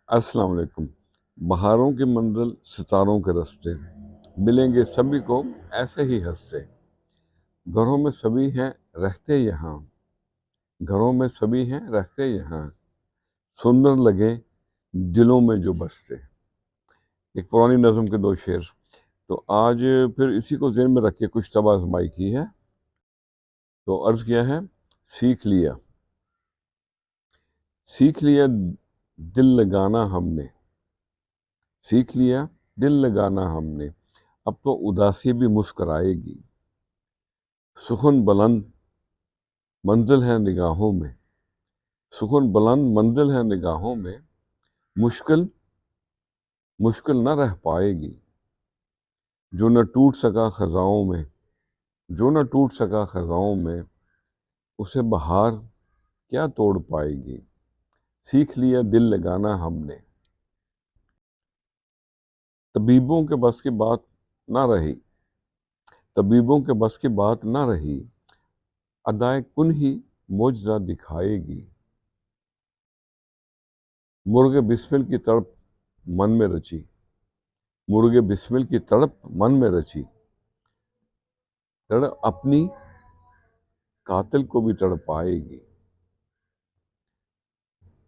السلام علیکم۔ بہاروں کی منزل ستاروں کے رستے، ملیں گے سبھی کو ایسے ہی ہنستے۔ گھروں میں سبھی ہیں رہتے یہاں، گھروں میں سبھی ہیں رہتے یہاں، سندر لگے دلوں میں جو بستے۔ ایک پرانی نظم کے دو شعر۔ تو آج پھر اسی کو ذہن میں رکھ کے کچھ طبع آزمائی کی ہے۔ تو عرض کیا ہے، سیکھ لیا دل لگانا ہم نے، سیکھ لیا دل لگانا ہم نے، اب تو اداسی بھی مسکرائے گی۔ سخن بلند منزل ہے نگاہوں میں، سخن بلند منزل ہے نگاہوں میں، مشکل نہ رہ پائے گی۔ جو نہ ٹوٹ سکا خزاؤں میں، جو نہ ٹوٹ سکا خزاؤں میں، اسے بہار کیا توڑ پائے گی۔ سیکھ لیا دل لگانا ہم نے۔ طبیبوں کے بس کی بات نہ رہی، طبیبوں کے بس کی بات نہ رہی، ادائے کن ہی معجزہ دکھائے گی۔ مرغ بسمل کی تڑپ من میں رچی، مرغ بسمل کی تڑپ من میں رچی، تڑپ اپنی قاتل کو بھی تڑپائے گی۔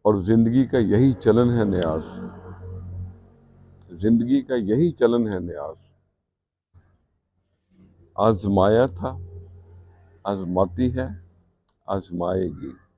اور زندگی کا یہی چلن ہے نیاز، زندگی کا یہی چلن ہے نیاز، آزمایا تھا آزماتی ہے آزمائے گی۔